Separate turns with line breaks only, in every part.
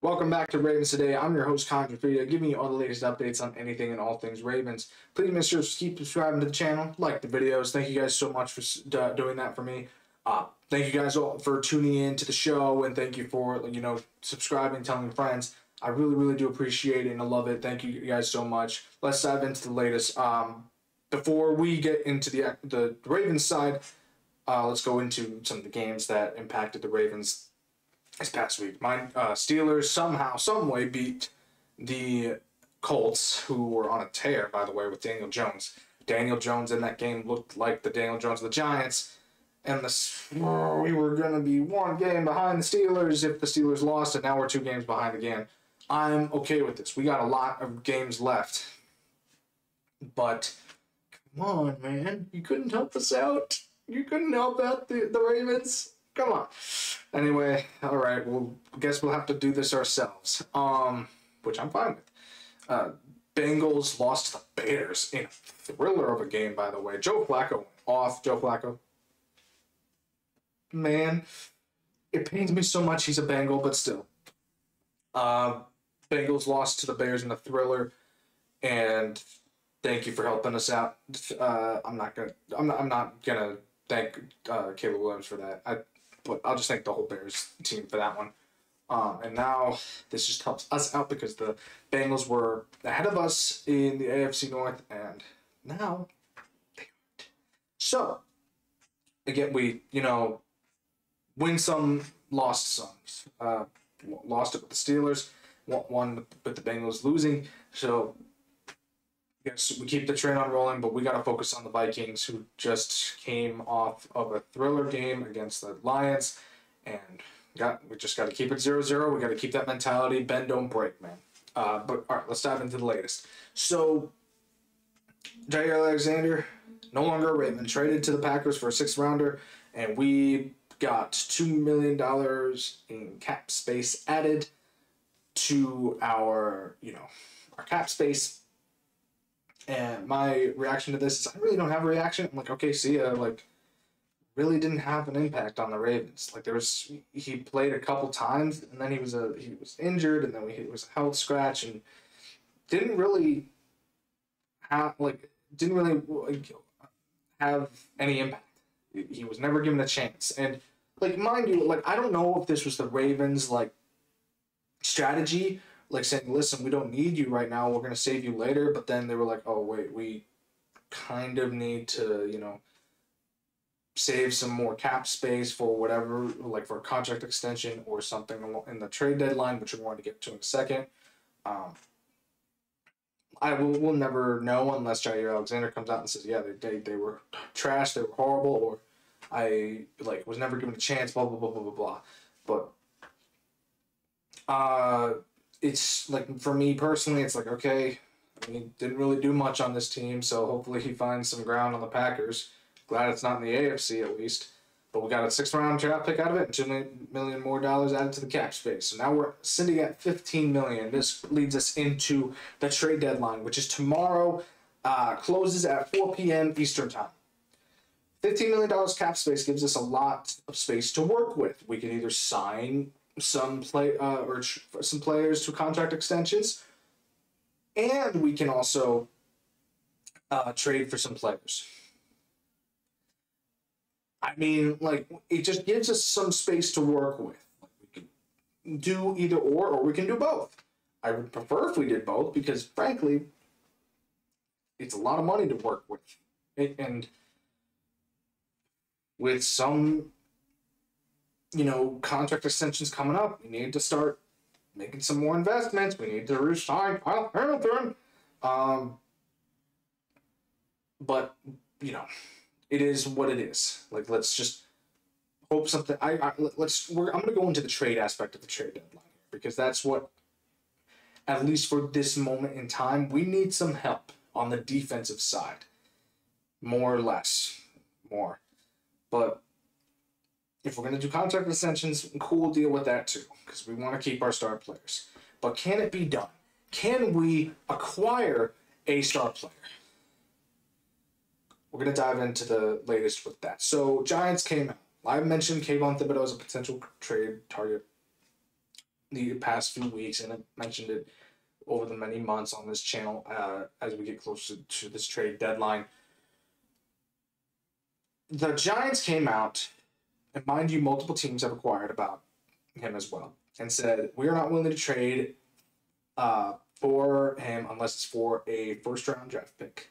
Welcome back to Ravens Today. I'm your host, Connor Gioffreda, giving you all the latest updates on anything and all things Ravens. Please make sure to keep subscribing to the channel, like the videos. Thank you guys so much for doing that for me. Thank you guys all for tuning in to the show, and thank you for subscribing, telling your friends. I really do appreciate it, and I love it. Thank you guys so much. Let's dive into the latest. Before we get into the Ravens side, let's go into some of the games that impacted the Ravens this past week. My Steelers somehow, someway beat the Colts, who were on a tear, by the way, with Daniel Jones. Daniel Jones in that game looked like the Daniel Jones of the Giants, and we were going to be one game behind the Steelers if the Steelers lost, and now we're 2 games behind again. I'm okay with this. We got a lot of games left, but come on, man. You couldn't help us out. You couldn't help out the Ravens. Come on. Anyway, all right. Well, I guess we'll have to do this ourselves. Which I'm fine with. Bengals lost to the Bears in a thriller of a game, by the way. Joe Flacco went off. Joe Flacco. Man, it pains me so much he's a Bengal, but still. Bengals lost to the Bears in a thriller, and thank you for helping us out. I'm not gonna thank Caleb Williams for that. But I'll just thank the whole Bears team for that one. And now this just helps us out because the Bengals were ahead of us in the AFC North, and now they aren't. So, again, we, win some, lost some. Lost it with the Steelers, won with the Bengals losing. So, yes, we keep the train on rolling, but we got to focus on the Vikings, who just came off of a thriller game against the Lions, and we just got to keep it 0-0. We got to keep that mentality. Bend, don't break, man. But all right, let's dive into the latest. So, Jair Alexander, no longer a Raven, traded to the Packers for a 6th rounder, and we got $2 million in cap space added to our cap space. And my reaction to this is I really don't have a reaction. I'm like, okay, see ya. Really didn't have an impact on the Ravens. He played a couple times, and then he was injured, and then it was a health scratch, and didn't really have any impact. He was never given a chance. And mind you, I don't know if this was the Ravens strategy, saying, listen, we don't need you right now, we're going to save you later. But then they were like, oh, wait, we kind of need to, save some more cap space for whatever, for a contract extension or something in the trade deadline, which we're going to get to in a second. We'll never know unless Jair Alexander comes out and says, yeah, they were trash, they were horrible, or I was never given a chance, blah, blah, blah, blah, blah, blah. But it's for me personally, it's okay. Didn't really do much on this team, so hopefully he finds some ground on the Packers. Glad it's not in the AFC at least. But we got a 6th round draft pick out of it, and $2 million more added to the cap space. So now we're sitting at $15 million. This leads us into the trade deadline, which is tomorrow. Closes at 4 p.m. Eastern time. $15 million cap space gives us a lot of space to work with. We can either sign some players to contract extensions, and we can also trade for some players. It just gives us some space to work with. We can do either or we can do both. I would prefer if we did both because, frankly, it's a lot of money to work with. And with some, contract extensions coming up, we need to start making some more investments. We need to re-sign Kyle Hamilton. But, it is what it is. Let's just hope something. I'm going to go into the trade aspect of the trade deadline because that's what, at least for this moment in time, we need some help on the defensive side, more or less, more. But if we're going to do contract extensions, cool, deal with that too because we want to keep our star players. But can it be done? Can we acquire a star player? We're going to dive into the latest with that. So, Giants came out. I mentioned Kayvon Thibodeau as a potential trade target. the past few weeks, and I mentioned it over the many months on this channel as we get closer to this trade deadline. The Giants came out, and mind you, multiple teams have acquired about him as well, and said, we are not willing to trade for him unless it's for a first-round draft pick.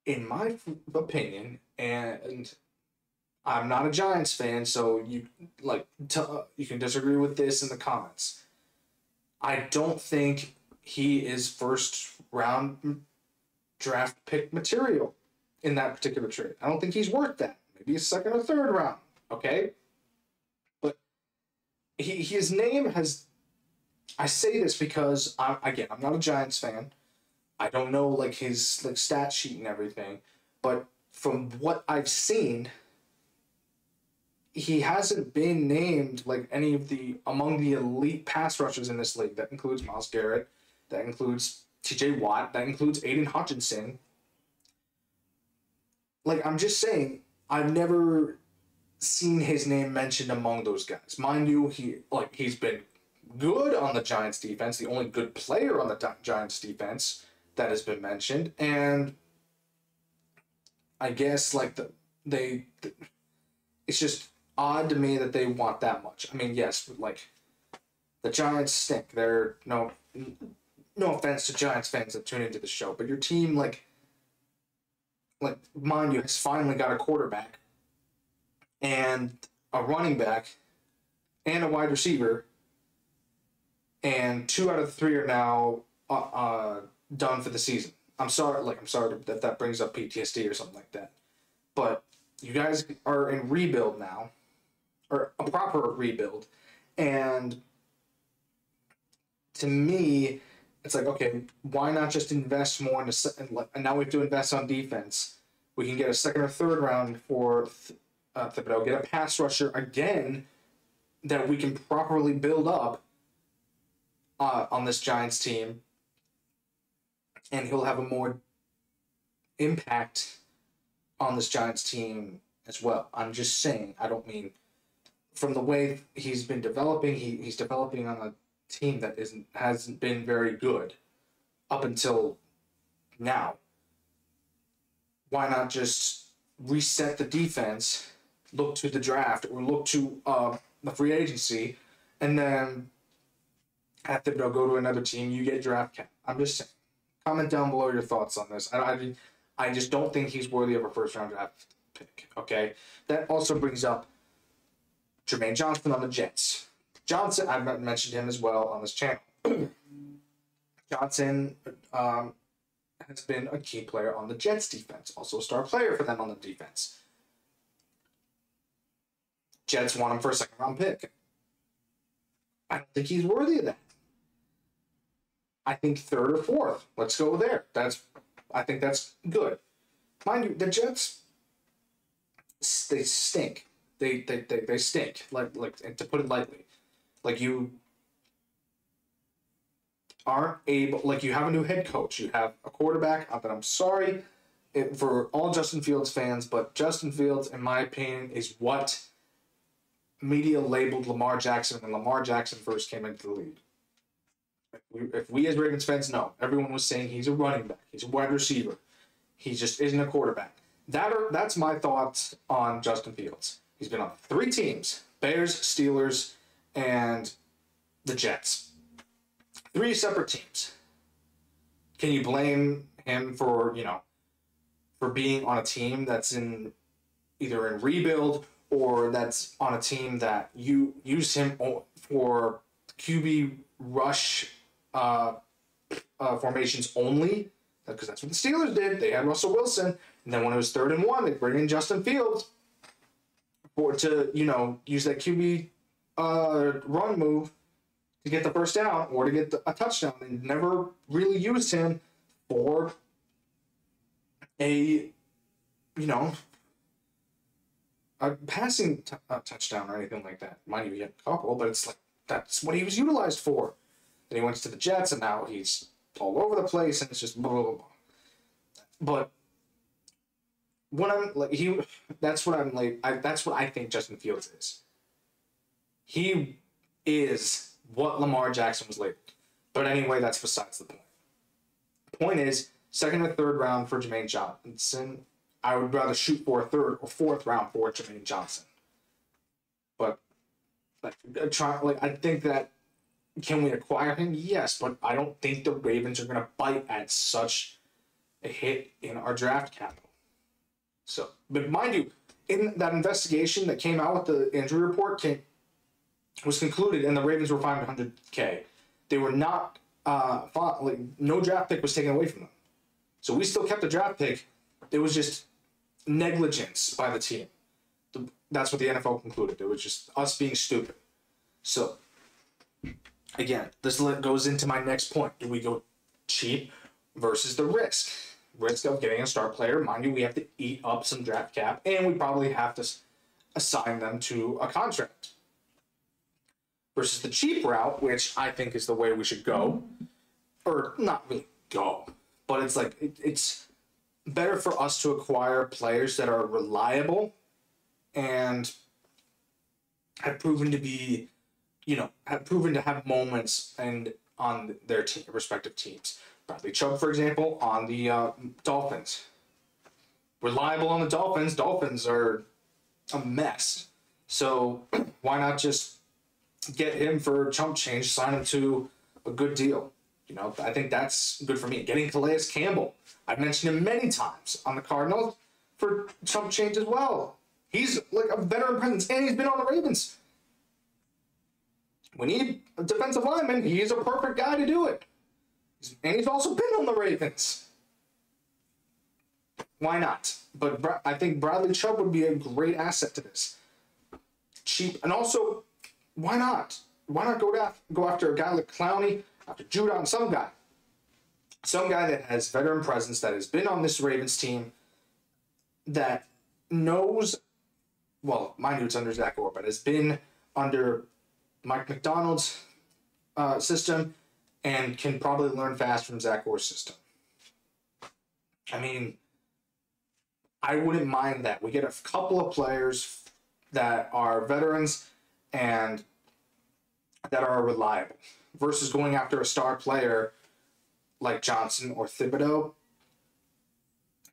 In my opinion, and I'm not a Giants fan, so you you can disagree with this in the comments. I don't think he is first-round draft pick material in that particular trade. I don't think he's worth that. Maybe a second or third round, okay? But his name has. I say this because I'm not a Giants fan. I don't know like his stat sheet and everything, but from what I've seen, he hasn't been named like any of the among the elite pass rushers in this league. That includes Myles Garrett, that includes T.J. Watt, that includes Aiden Hutchinson. Like, I'm just saying, I've never seen his name mentioned among those guys. Mind you, he's been good on the Giants defense, the only good player on the Giants defense that has been mentioned, and I guess it's just odd to me that they want that much. I mean, yes, but the Giants stink. They're no offense to Giants fans that tune into the show, but your team mind you, has finally got a quarterback and a running back and a wide receiver, and 2 out of the 3 are now done for the season. I'm sorry that brings up PTSD or something like that, but you guys are in rebuild now, or a proper rebuild, and to me, it's like, okay, why not just invest more and now we have to invest on defense. We can get a second or third round for Thibodeau, get a pass rusher again that we can properly build up on this Giants team, and he'll have a more impact on this Giants team as well. I'm just saying, I don't mean from the way he's been developing, he's developing on a team that hasn't been very good up until now. Why not just reset the defense, look to the draft, or look to the free agency, and then have Thibodeau go to another team, you get draft cap. I'm just saying. Comment down below your thoughts on this. I just don't think he's worthy of a first-round draft pick, okay? That also brings up Jermaine Johnson on the Jets. Johnson, I've mentioned him as well on this channel. Johnson has been a key player on the Jets defense, also a star player for them on the defense. Jets want him for a second-round pick. I don't think he's worthy of that. I think third or fourth. Let's go there. I think that's good. Mind you, the Jets, they stink. They stink. Like to put it lightly, you aren't able. You have a new head coach. You have a quarterback. But I'm sorry for all Justin Fields fans, but Justin Fields, in my opinion, is what media labeled Lamar Jackson when Lamar Jackson first came into the league. If we as Ravens fans know, everyone was saying he's a running back, he's a wide receiver, he just isn't a quarterback. That's my thoughts on Justin Fields. He's been on 3 teams: Bears, Steelers, and the Jets. 3 separate teams. Can you blame him for being on a team that's either in rebuild or that's on a team that you use him for QB rush formations only? Because that's what the Steelers did. They had Russell Wilson, and then when it was 3rd and 1, they bring in Justin Fields to use that QB run move to get the first down or to get a touchdown. They never really used him for a passing touchdown or anything like that. Mind you, he had a couple, but it's that's what he was utilized for. Then he went to the Jets, and now he's all over the place, and it's just blah, blah, blah. But that's what I think Justin Fields is. He is what Lamar Jackson was labeled. But anyway, that's besides the point. Point is, second or third round for Jermaine Johnson. I would rather shoot for a third or fourth round for Jermaine Johnson. But I think that, can we acquire him? Yes, but I don't think the Ravens are going to bite at such a hit in our draft capital. So, but mind you, in that investigation that came out with the injury report was concluded, and the Ravens were fined $100K. They were not no draft pick was taken away from them. So we still kept the draft pick. It was just negligence by the team. That's what the NFL concluded. It was just us being stupid. So, again, this goes into my next point. Do we go cheap versus the risk? Risk of getting a star player. Mind you, we have to eat up some draft cap, and we probably have to assign them to a contract. Versus the cheap route, which I think is the way we should go. Or not really go, but it's like it's better for us to acquire players that are reliable and have proven to be, have proven to have moments and on their respective teams. Bradley Chubb, for example, on the Dolphins. Reliable on the Dolphins. Dolphins are a mess. So why not just get him for chump change, sign him to a good deal? I think that's good for me. Getting Calais Campbell. I've mentioned him many times on the Cardinals for chump change as well. He's like a veteran presence, and he's been on the Ravens. We need a defensive lineman. He's a perfect guy to do it. And he's also been on the Ravens. Why not? But I think Bradley Chubb would be a great asset to this. Cheap. And also, why not? Why not go after a guy like Clowney, after Judon, some guy that has veteran presence, that has been on this Ravens team, that knows, well, mind you, it's under Zach Orr, but has been under Mike McDonald's system and can probably learn fast from Zach Orr's system. I mean, I wouldn't mind that. We get a couple of players that are veterans and that are reliable versus going after a star player like Johnson or Thibodeau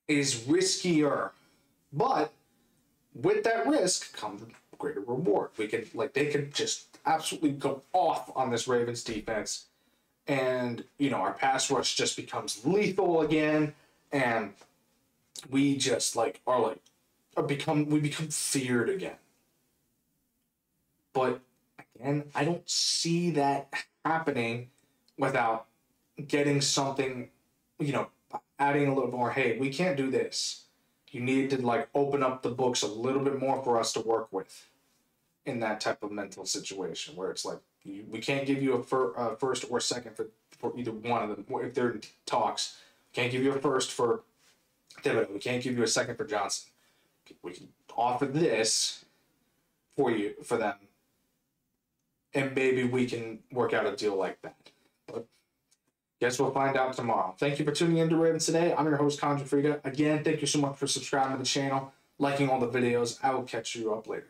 is riskier. But with that risk comes greater reward. They could just absolutely go off on this Ravens defense, and our pass rush just becomes lethal again, and we just become feared again. But again, I don't see that happening without getting something, adding a little more. Hey, we can't do this. You need to open up the books a little bit more for us to work with in that type of mental situation where it's we can't give you a first or second for either one of them. If they're in talks, can't give you a first for Thibodeau. We can't give you a second for Johnson. We can offer this for them, and maybe we can work out a deal like that. But guess we'll find out tomorrow. Thank you for tuning in to Ravens Today. I'm your host, Connor Gioffreda. Again, thank you so much for subscribing to the channel, liking all the videos. I will catch you up later.